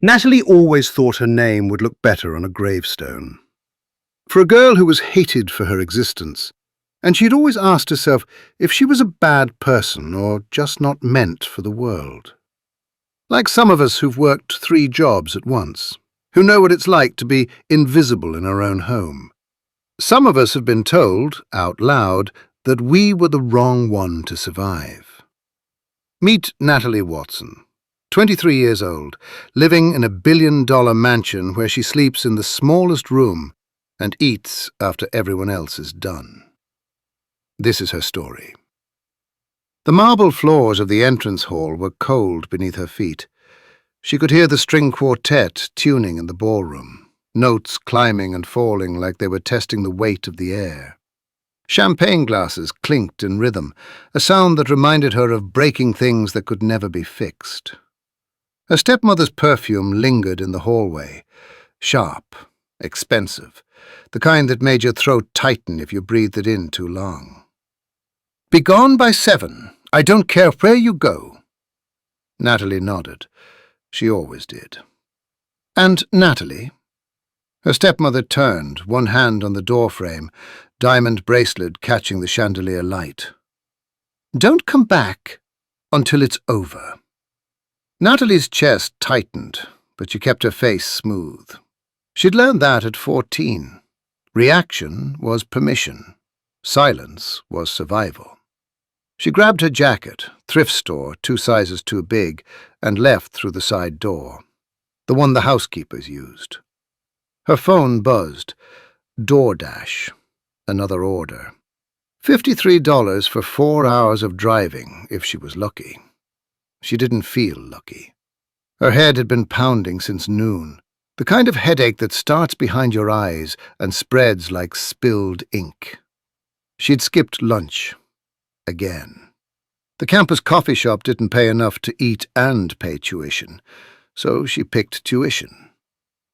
Natalie always thought her name would look better on a gravestone. For a girl who was hated for her existence, and she'd always asked herself if she was a bad person or just not meant for the world. Like some of us who've worked 3 jobs at once, who know what it's like to be invisible in our own home. Some of us have been told, out loud, that we were the wrong one to survive. Meet Natalie Watson, 23 years old, living in a billion-dollar mansion where she sleeps in the smallest room and eats after everyone else is done. This is her story. The marble floors of the entrance hall were cold beneath her feet. She could hear the string quartet tuning in the ballroom, notes climbing and falling like they were testing the weight of the air. Champagne glasses clinked in rhythm, a sound that reminded her of breaking things that could never be fixed. Her stepmother's perfume lingered in the hallway, sharp, expensive, the kind that made your throat tighten if you breathed it in too long. "Be gone by 7. I don't care where you go." Natalie nodded. She always did. "And Natalie?" Her stepmother turned, one hand on the doorframe, diamond bracelet catching the chandelier light. "Don't come back until it's over." Natalie's chest tightened, but she kept her face smooth. She'd learned that at 14. Reaction was permission. Silence was survival. She grabbed her jacket, thrift store 2 sizes too big, and left through the side door, the one the housekeepers used. Her phone buzzed. DoorDash. Another order. $53 for 4 hours of driving, if she was lucky. She didn't feel lucky. Her head had been pounding since noon, the kind of headache that starts behind your eyes and spreads like spilled ink. She'd skipped lunch. Again. The campus coffee shop didn't pay enough to eat and pay tuition, so she picked tuition.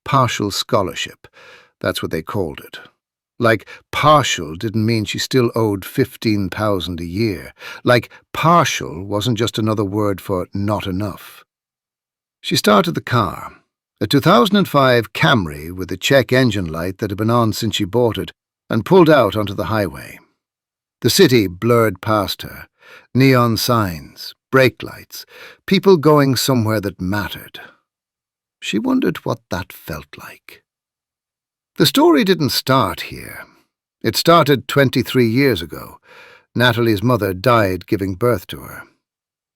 Partial scholarship, that's what they called it. Like partial didn't mean she still owed £15,000 a year. Like partial wasn't just another word for not enough. She started the car, a 2005 Camry with a check engine light that had been on since she bought it, and pulled out onto the highway. The city blurred past her. Neon signs, brake lights, people going somewhere that mattered. She wondered what that felt like. The story didn't start here. It started 23 years ago. Natalie's mother died giving birth to her.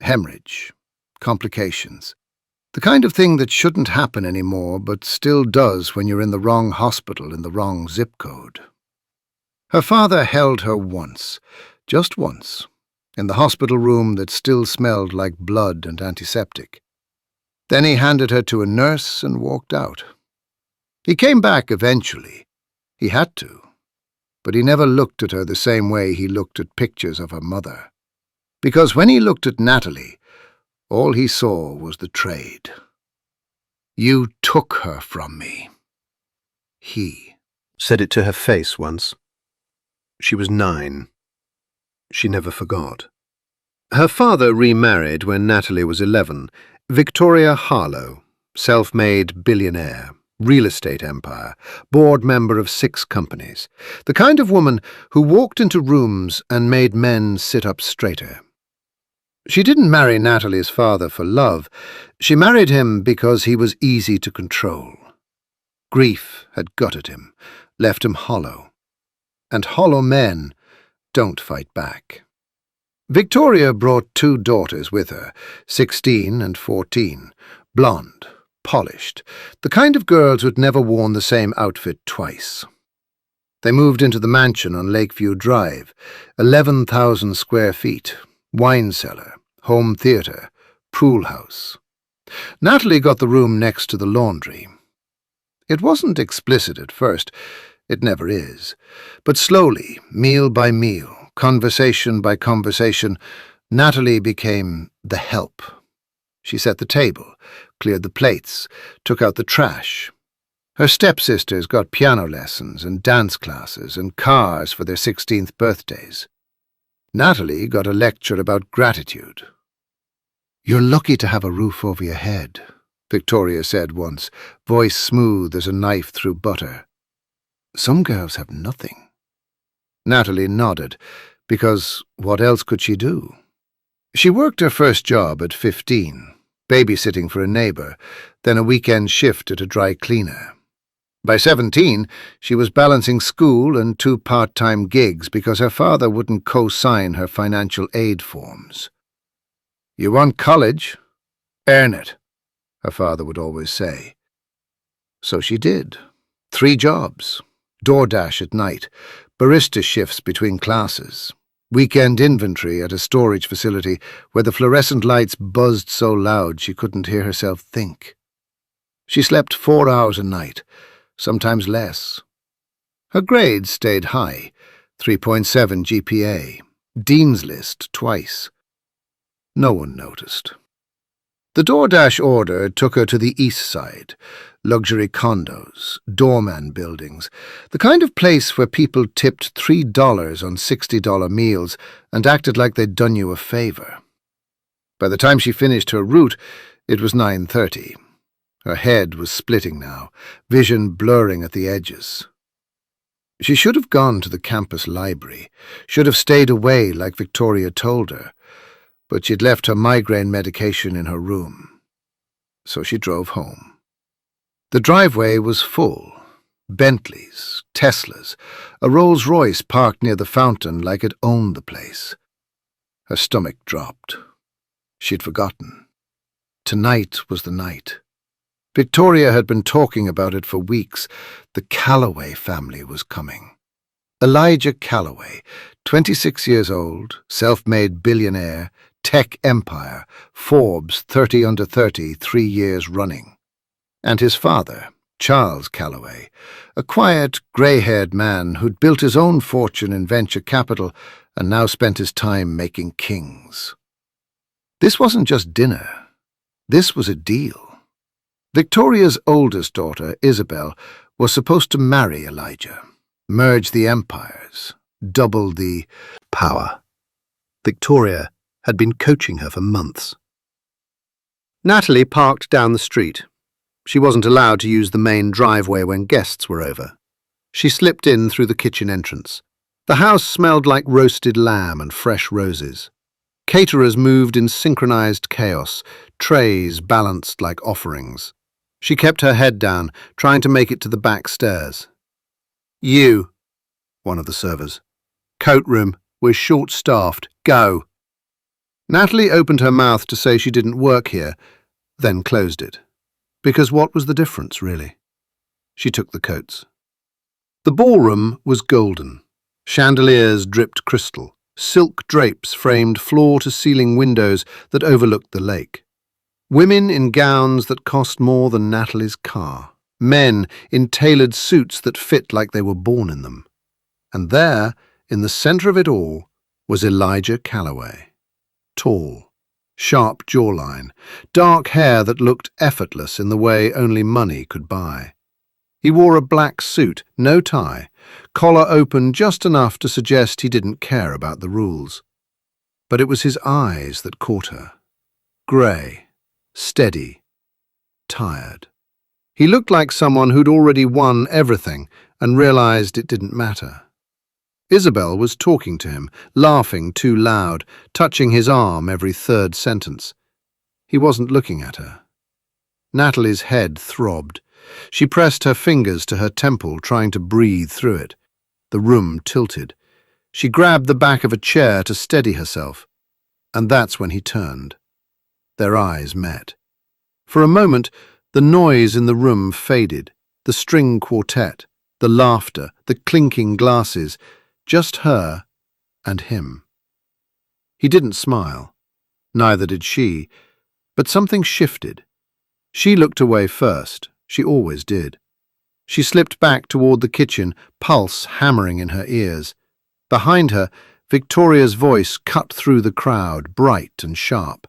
Hemorrhage. Complications. The kind of thing that shouldn't happen anymore, but still does when you're in the wrong hospital in the wrong zip code. Her father held her once, just once, in the hospital room that still smelled like blood and antiseptic. Then he handed her to a nurse and walked out. He came back eventually. He had to. But he never looked at her the same way he looked at pictures of her mother. Because when he looked at Natalie, all he saw was the trade. "You took her from me." He said it to her face once. She was 9. She never forgot. Her father remarried when Natalie was 11. Victoria Harlow, self-made billionaire, real estate empire, board member of 6 companies. The kind of woman who walked into rooms and made men sit up straighter. She didn't marry Natalie's father for love. She married him because he was easy to control. Grief had gutted him, left him hollow. And hollow men don't fight back. Victoria brought 2 daughters with her, 16 and 14, blonde, polished, the kind of girls who'd never worn the same outfit twice. They moved into the mansion on Lakeview Drive, 11,000 square feet, wine cellar, home theatre, pool house. Natalie got the room next to the laundry. It wasn't explicit at first. It never is. But slowly, meal by meal, conversation by conversation, Natalie became the help. She set the table, cleared the plates, took out the trash. Her stepsisters got piano lessons and dance classes and cars for their 16th birthdays. Natalie got a lecture about gratitude. "You're lucky to have a roof over your head," Victoria said once, voice smooth as a knife through butter. Some girls have nothing. Natalie nodded, because what else could she do? She worked her first job at 15, babysitting for a neighbour, then a weekend shift at a dry cleaner. By 17, she was balancing school and 2 part-time gigs because her father wouldn't co-sign her financial aid forms. "You want college? Earn it," her father would always say. So she did. 3 jobs. DoorDash at night, barista shifts between classes, weekend inventory at a storage facility where the fluorescent lights buzzed so loud she couldn't hear herself think. She slept 4 hours a night, sometimes less. Her grades stayed high, 3.7 GPA, Dean's List twice. No one noticed. The DoorDash order took her to the east side, luxury condos, doorman buildings, the kind of place where people tipped $3 on $60 meals and acted like they'd done you a favour. By the time she finished her route, it was 9:30. Her head was splitting now, vision blurring at the edges. She should have gone to the campus library, should have stayed away like Victoria told her, but she'd left her migraine medication in her room. So she drove home. The driveway was full. Bentleys, Teslas, a Rolls-Royce parked near the fountain like it owned the place. Her stomach dropped. She'd forgotten. Tonight was the night. Victoria had been talking about it for weeks. The Calloway family was coming. Elijah Calloway, 26 years old, self-made billionaire, tech empire, Forbes 30 under 30, 3 years running. And his father, Charles Calloway, a quiet, grey-haired man who'd built his own fortune in venture capital and now spent his time making kings. This wasn't just dinner. This was a deal. Victoria's oldest daughter, Isabel, was supposed to marry Elijah, merge the empires, double the power. Victoria had been coaching her for months. Natalie parked down the street. She wasn't allowed to use the main driveway when guests were over. She slipped in through the kitchen entrance. The house smelled like roasted lamb and fresh roses. Caterers moved in synchronized chaos, trays balanced like offerings. She kept her head down, trying to make it to the back stairs. "You," one of the servers. "Coatroom, we're short-staffed. Go." Natalie opened her mouth to say she didn't work here, then closed it. Because what was the difference, really? She took the coats. The ballroom was golden. Chandeliers dripped crystal. Silk drapes framed floor-to-ceiling windows that overlooked the lake. Women in gowns that cost more than Natalie's car. Men in tailored suits that fit like they were born in them. And there, in the centre of it all, was Elijah Calloway. Tall, sharp jawline, dark hair that looked effortless in the way only money could buy. He wore a black suit, no tie, collar open just enough to suggest he didn't care about the rules. But it was his eyes that caught her. Grey, steady, tired. He looked like someone who'd already won everything and realized it didn't matter. Isabel was talking to him, laughing too loud, touching his arm every third sentence. He wasn't looking at her. Natalie's head throbbed. She pressed her fingers to her temple, trying to breathe through it. The room tilted. She grabbed the back of a chair to steady herself. And that's when he turned. Their eyes met. For a moment, the noise in the room faded. The string quartet, the laughter, the clinking glasses. Just her and him. He didn't smile. Neither did she. But something shifted. She looked away first. She always did. She slipped back toward the kitchen, pulse hammering in her ears. Behind her, Victoria's voice cut through the crowd, bright and sharp.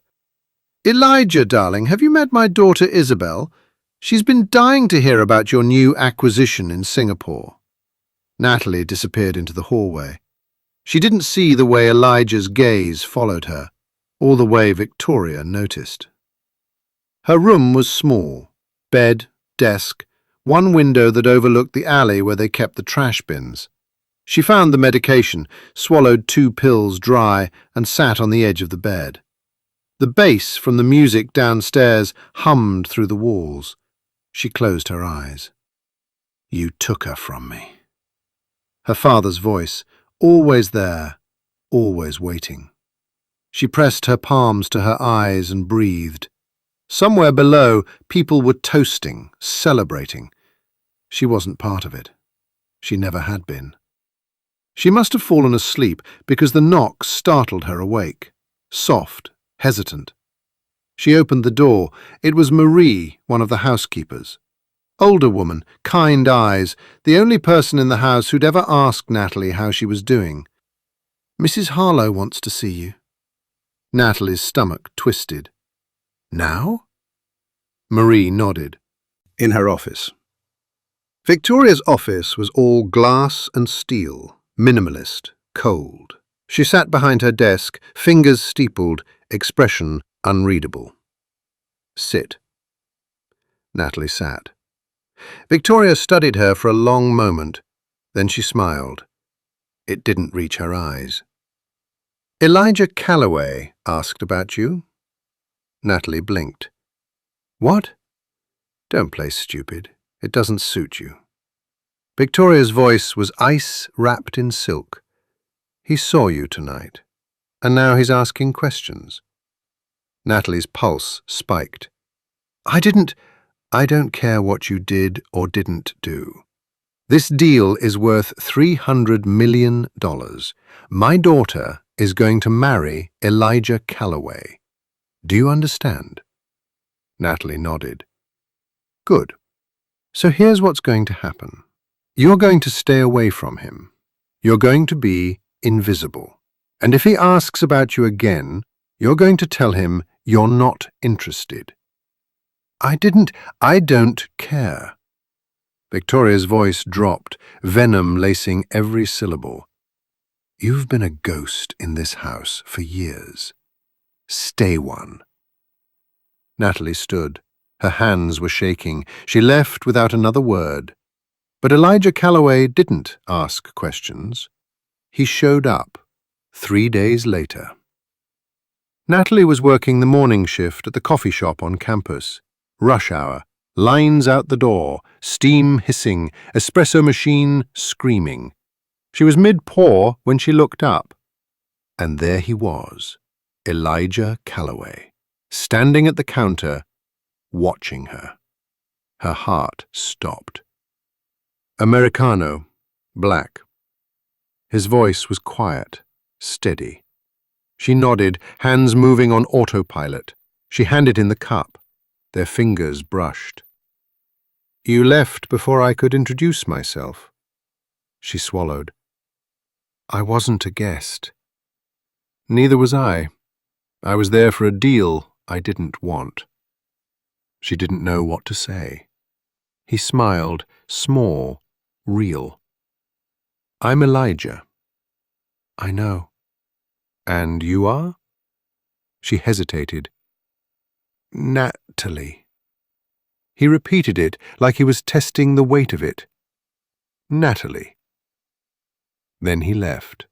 "Elijah, darling, have you met my daughter Isabel? She's been dying to hear about your new acquisition in Singapore." Natalie disappeared into the hallway. She didn't see the way Elijah's gaze followed her, or the way Victoria noticed. Her room was small. Bed, desk, one window that overlooked the alley where they kept the trash bins. She found the medication, swallowed 2 pills dry, and sat on the edge of the bed. The bass from the music downstairs hummed through the walls. She closed her eyes. "You took her from me." Her father's voice, always there, always waiting. She pressed her palms to her eyes and breathed. Somewhere below, people were toasting, celebrating. She wasn't part of it. She never had been. She must have fallen asleep because the knock startled her awake, soft, hesitant. She opened the door. It was Marie, one of the housekeepers. Older woman, kind eyes, the only person in the house who'd ever asked Natalie how she was doing. "Mrs. Harlow wants to see you." Natalie's stomach twisted. "Now?" Marie nodded. In her office. Victoria's office was all glass and steel, minimalist, cold. She sat behind her desk, fingers steepled, expression unreadable. "Sit." Natalie sat. Victoria studied her for a long moment, then she smiled. It didn't reach her eyes. "Elijah Calloway asked about you." Natalie blinked. "What?" "Don't play stupid. It doesn't suit you." Victoria's voice was ice wrapped in silk. "He saw you tonight, and now he's asking questions." Natalie's pulse spiked. I don't care what you did or didn't do. This deal is worth $300 million. My daughter is going to marry Elijah Calloway. Do you understand?" Natalie nodded. "Good. So here's what's going to happen. You're going to stay away from him. You're going to be invisible. And if he asks about you again, you're going to tell him you're not interested." I don't care." Victoria's voice dropped, venom lacing every syllable. "You've been a ghost in this house for years. Stay one." Natalie stood. Her hands were shaking. She left without another word. But Elijah Calloway didn't ask questions. He showed up 3 days later. Natalie was working the morning shift at the coffee shop on campus. Rush hour, lines out the door, steam hissing, espresso machine screaming. She was mid-pour when she looked up. And there he was, Elijah Calloway, standing at the counter, watching her. Her heart stopped. "Americano, black." His voice was quiet, steady. She nodded, hands moving on autopilot. She handed in the cup. Their fingers brushed. "You left before I could introduce myself." She swallowed. "I wasn't a guest." "Neither was I. I was there for a deal I didn't want." She didn't know what to say. He smiled, small, real. "I'm Elijah." "I know." "And you are?" She hesitated. "Natalie." He repeated it like he was testing the weight of it. "Natalie." Then he left.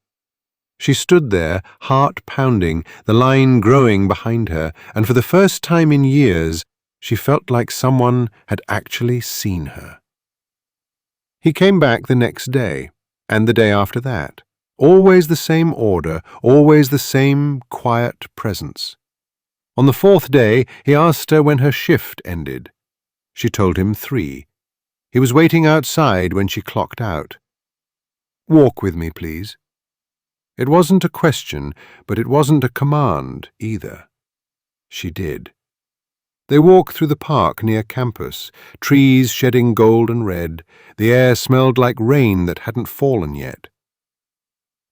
She stood there, heart pounding, the line growing behind her, and for the first time in years, she felt like someone had actually seen her. He came back the next day, and the day after that. Always the same order, always the same quiet presence. On the 4th day, he asked her when her shift ended. She told him 3. He was waiting outside when she clocked out. "Walk with me, please." It wasn't a question, but it wasn't a command either. She did. They walked through the park near campus, trees shedding gold and red. The air smelled like rain that hadn't fallen yet.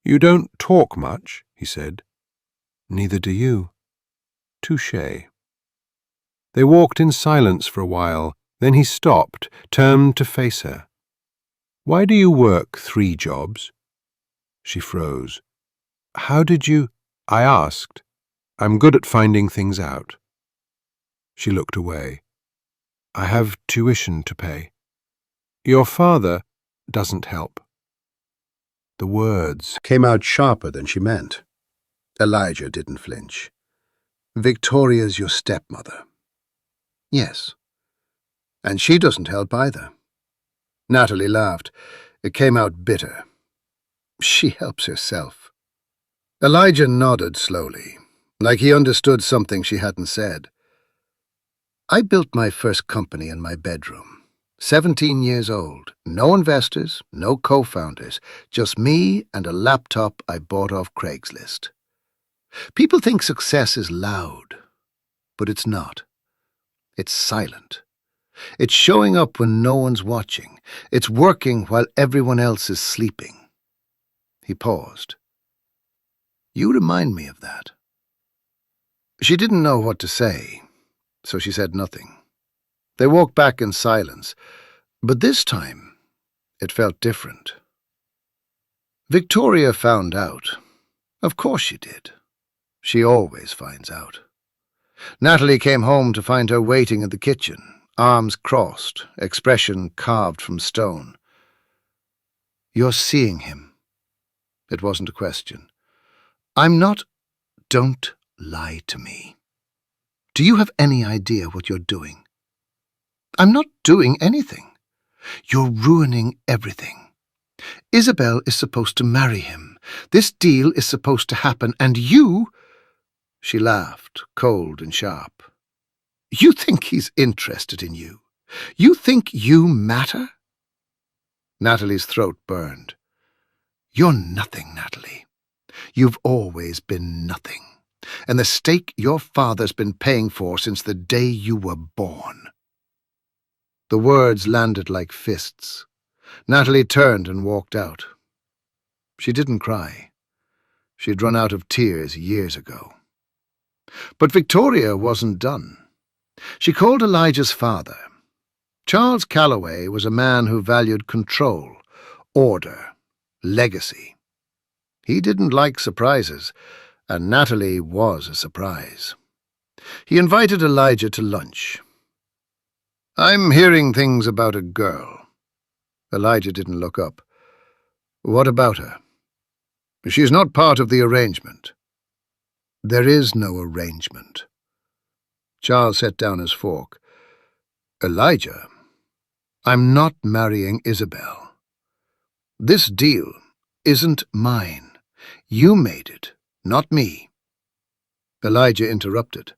"You don't talk much," he said. "Neither do you." Touché. They walked in silence for a while, then he stopped, turned to face her. "Why do you work 3 jobs?" She froze. "How did you—" "I asked. I'm good at finding things out." She looked away. I have tuition to pay. Your father doesn't help. The words came out sharper than she meant. Elijah didn't flinch. Victoria's your stepmother. Yes. And she doesn't help either. Natalie laughed. It came out bitter. She helps herself. Elijah nodded slowly, like he understood something she hadn't said. I built my first company in my bedroom. 17 years old. No investors, no co-founders. Just me and a laptop I bought off Craigslist. People think success is loud, but it's not. It's silent. It's showing up when no one's watching. It's working while everyone else is sleeping. He paused. You remind me of that. She didn't know what to say, so she said nothing. They walked back in silence, but this time it felt different. Victoria found out. Of course she did. She always finds out. Natalie came home to find her waiting in the kitchen, arms crossed, expression carved from stone. You're seeing him. It wasn't a question. I'm not. Don't lie to me. Do you have any idea what you're doing? I'm not doing anything. You're ruining everything. Isabel is supposed to marry him. This deal is supposed to happen, and you... She laughed, cold and sharp. You think he's interested in you? You think you matter? Natalie's throat burned. You're nothing, Natalie. You've always been nothing, and the stake your father's been paying for since the day you were born. The words landed like fists. Natalie turned and walked out. She didn't cry. She'd run out of tears years ago. But Victoria wasn't done. She called Elijah's father. Charles Calloway was a man who valued control, order, legacy. He didn't like surprises, and Natalie was a surprise. He invited Elijah to lunch. I'm hearing things about a girl. Elijah didn't look up. What about her? She's not part of the arrangement. There is no arrangement. Charles set down his fork. Elijah, I'm not marrying Isabel. This deal isn't mine. You made it, not me. Elijah interrupted.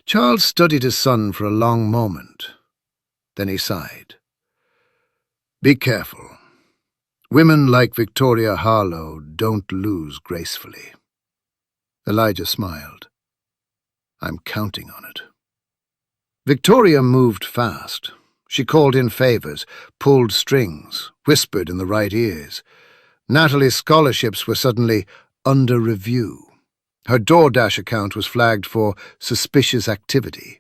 Charles studied his son for a long moment. Then he sighed. Be careful. Women like Victoria Harlow don't lose gracefully. Elijah smiled. I'm counting on it. Victoria moved fast. She called in favors, pulled strings, whispered in the right ears. Natalie's scholarships were suddenly under review. Her DoorDash account was flagged for suspicious activity.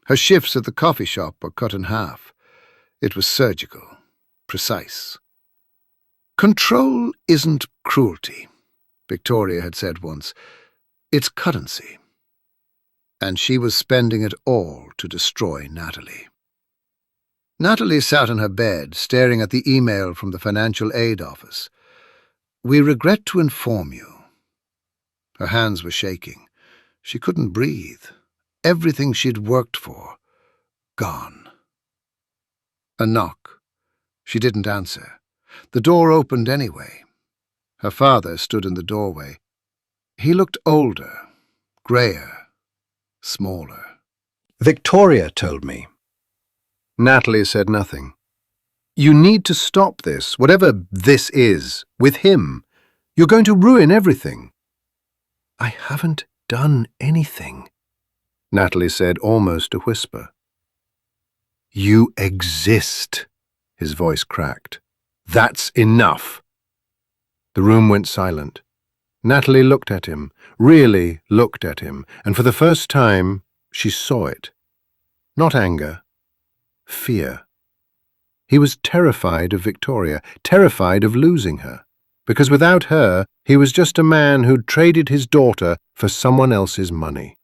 Her shifts at the coffee shop were cut in half. It was surgical, precise. Control isn't cruelty, Victoria had said once. It's currency. And she was spending it all to destroy Natalie. Natalie sat in her bed, staring at the email from the financial aid office. We regret to inform you. Her hands were shaking. She couldn't breathe. Everything she'd worked for, gone. A knock. She didn't answer. The door opened anyway. Her father stood in the doorway. He looked older, greyer, smaller. Victoria told me. Natalie said nothing. You need to stop this, whatever this is, with him. You're going to ruin everything. I haven't done anything, Natalie said, almost a whisper. You exist, his voice cracked. That's enough. The room went silent. Natalie looked at him, really looked at him, and for the first time she saw it. Not anger, fear. He was terrified of Victoria, terrified of losing her, because without her he was just a man who'd traded his daughter for someone else's money.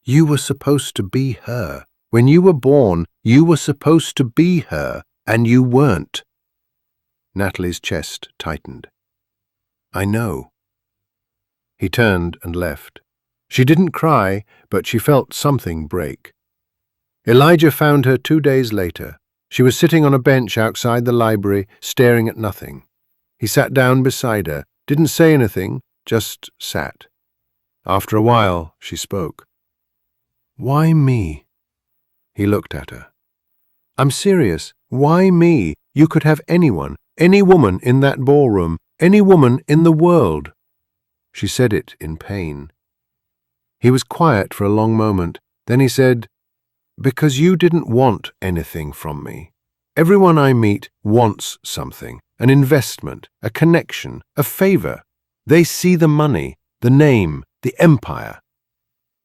You were supposed to be her. When you were born, you were supposed to be her, and you weren't. Natalie's chest tightened. I know. He turned and left. She didn't cry, but she felt something break. Elijah found her 2 days later. She was sitting on a bench outside the library, staring at nothing. He sat down beside her, didn't say anything, just sat. After a while, she spoke. Why me? He looked at her. I'm serious. Why me? You could have anyone, any woman in that ballroom, any woman in the world. She said it in pain. He was quiet for a long moment. Then he said, Because you didn't want anything from me. Everyone I meet wants something, an investment, a connection, a favor. They see the money, the name, the empire.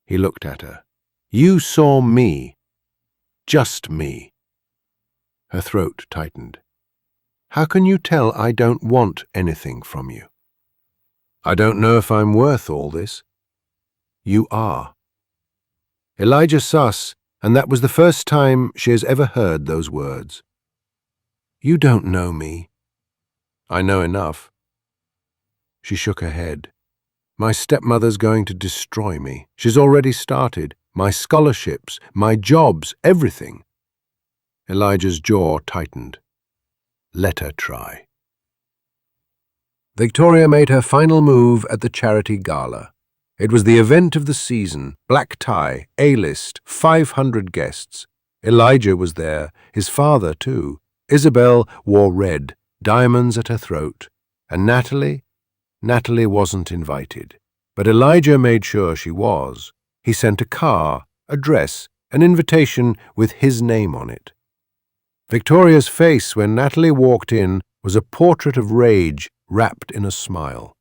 He looked at her. You saw me. Just me. Her throat tightened. How can you tell I don't want anything from you? I don't know if I'm worth all this. You are. Elijah sus, and that was the first time she has ever heard those words. You don't know me. I know enough. She shook her head. My stepmother's going to destroy me. She's already started. My scholarships, my jobs, everything. Elijah's jaw tightened. Let her try. Victoria made her final move at the charity gala. It was the event of the season, black tie, A-list, 500 guests. Elijah was there, his father too. Isabel wore red, diamonds at her throat. And Natalie wasn't invited. But Elijah made sure she was. He sent a car, a dress, an invitation with his name on it. Victoria's face when Natalie walked in was a portrait of rage wrapped in a smile.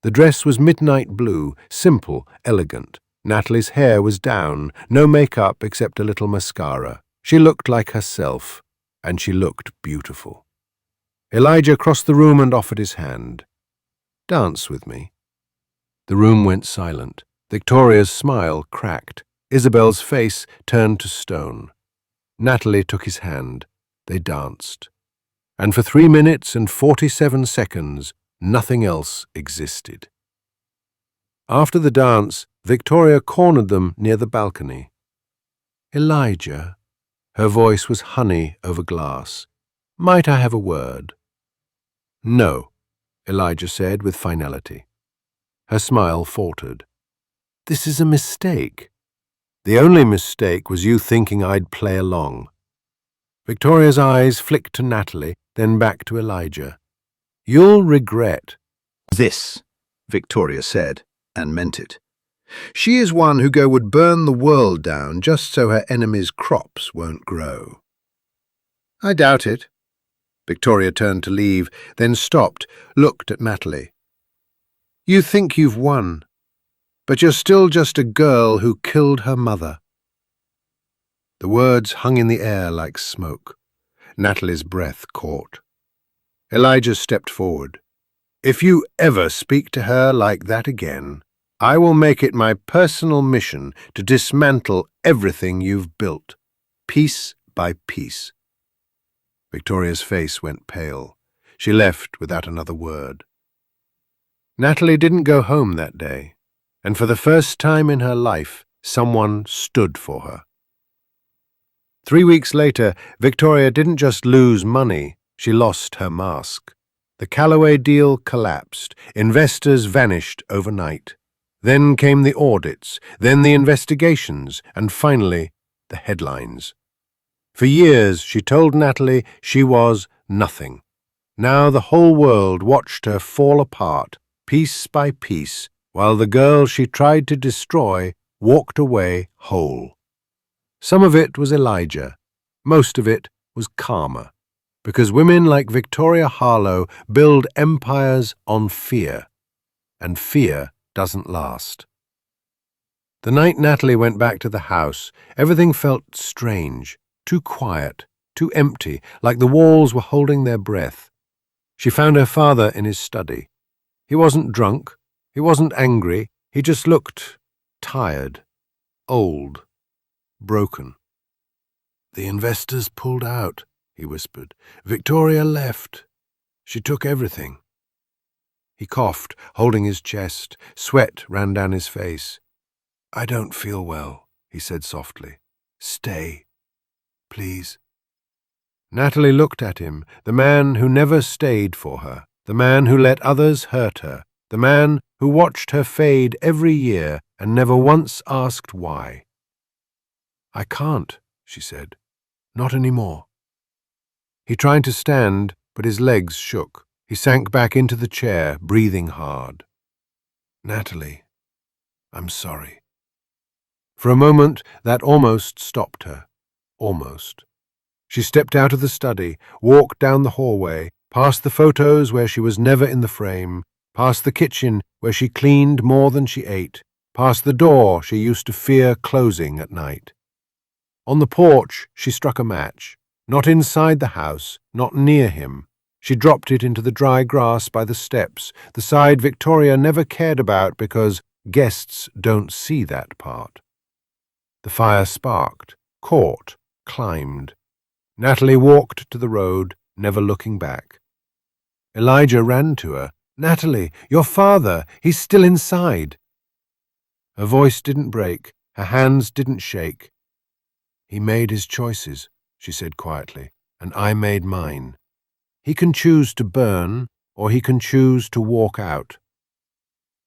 The dress was midnight blue, simple, elegant. Natalie's hair was down, no makeup except a little mascara. She looked like herself, and she looked beautiful. Elijah crossed the room and offered his hand. Dance with me. The room went silent. Victoria's smile cracked. Isabel's face turned to stone. Natalie took his hand. They danced. And for 3 minutes and 47 seconds, nothing else existed. After the dance, Victoria cornered them near the balcony. Elijah, her voice was honey over glass. Might I have a word? No, Elijah said with finality. Her smile faltered. This is a mistake. The only mistake was you thinking I'd play along. Victoria's eyes flicked to Natalie, then back to Elijah. You'll regret. This, Victoria said, and meant it. She is one who would burn the world down just so her enemies' crops won't grow. I doubt it. Victoria turned to leave, then stopped, looked at Natalie. You think you've won, but you're still just a girl who killed her mother. The words hung in the air like smoke. Natalie's breath caught. Elijah stepped forward. If you ever speak to her like that again, I will make it my personal mission to dismantle everything you've built, piece by piece. Victoria's face went pale. She left without another word. Natalie didn't go home that day, and for the first time in her life, someone stood for her. 3 weeks later, Victoria didn't just lose money, she lost her mask. The Calloway deal collapsed. Investors vanished overnight. Then came the audits, then the investigations, and finally, the headlines. For years, she told Natalie she was nothing. Now the whole world watched her fall apart, piece by piece, while the girl she tried to destroy walked away whole. Some of it was Elijah. Most of it was karma. Because women like Victoria Harlow build empires on fear, and fear doesn't last. The night Natalie went back to the house, everything felt strange, too quiet, too empty, like the walls were holding their breath. She found her father in his study. He wasn't drunk, he wasn't angry, he just looked tired, old, broken. "The investors pulled out," he whispered. "Victoria left. She took everything." He coughed, holding his chest. Sweat ran down his face. "I don't feel well," he said softly. "Stay, please." Natalie looked at him, the man who never stayed for her, the man who let others hurt her, the man who watched her fade every year and never once asked why. "I can't," she said. "Not anymore." He tried to stand, but his legs shook. He sank back into the chair, breathing hard. "Natalie, I'm sorry." For a moment, that almost stopped her. Almost. She stepped out of the study, walked down the hallway, past the photos where she was never in the frame, past the kitchen where she cleaned more than she ate, past the door she used to fear closing at night. On the porch, she struck a match. Not inside the house, not near him. She dropped it into the dry grass by the steps, the side Victoria never cared about because guests don't see that part. The fire sparked, caught, climbed. Natalie walked to the road, never looking back. Elijah ran to her. "Natalie, your father, he's still inside." Her voice didn't break, her hands didn't shake. "He made his choices," she said quietly, "and I made mine. He can choose to burn, or he can choose to walk out."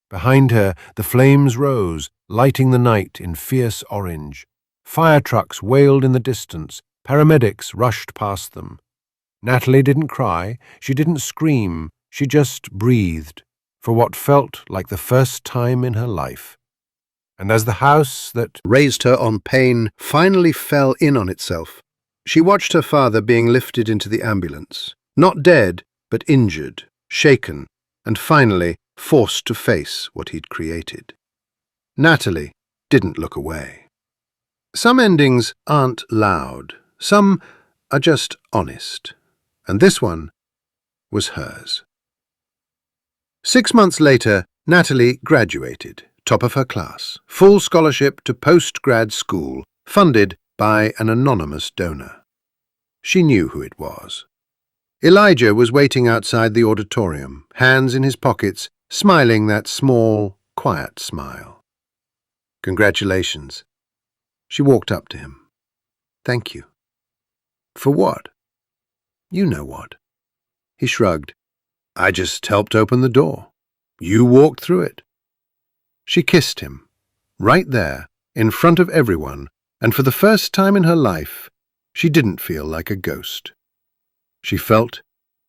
Behind her, the flames rose, lighting the night in fierce orange. Fire trucks wailed in the distance. Paramedics rushed past them. Natalie didn't cry, she didn't scream, she just breathed, for what felt like the first time in her life. And as the house that raised her on pain finally fell in on itself, she watched her father being lifted into the ambulance, not dead, but injured, shaken, and finally forced to face what he'd created. Natalie didn't look away. Some endings aren't loud. Some are just honest. And this one was hers. 6 months later, Natalie graduated, top of her class, full scholarship to post-grad school, funded by an anonymous donor. She knew who it was. Elijah was waiting outside the auditorium, hands in his pockets, smiling that small, quiet smile. "Congratulations." She walked up to him. "Thank you." "For what?" "You know what." He shrugged. "I just helped open the door. You walked through it." She kissed him, right there, in front of everyone, and for the first time in her life, she didn't feel like a ghost. She felt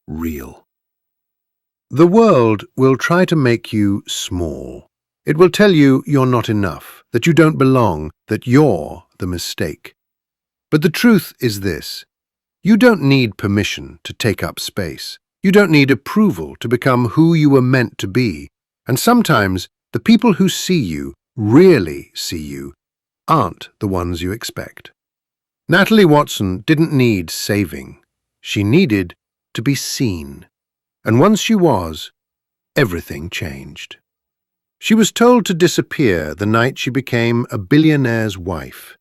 real. The world will try to make you small. It will tell you you're not enough, that you don't belong, that you're the mistake. But the truth is this: you don't need permission to take up space. You don't need approval to become who you were meant to be. And sometimes the people who see you, really see you, aren't the ones you expect. Natalie Watson didn't need saving. She needed to be seen. And once she was, everything changed. She was told to disappear the night she became a billionaire's wife.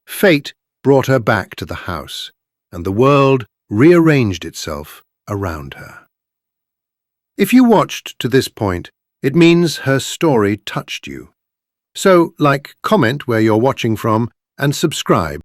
Fate brought her back to the house, and the world rearranged itself around her. If you watched to this point, it means her story touched you. So, like, comment where you're watching from, and subscribe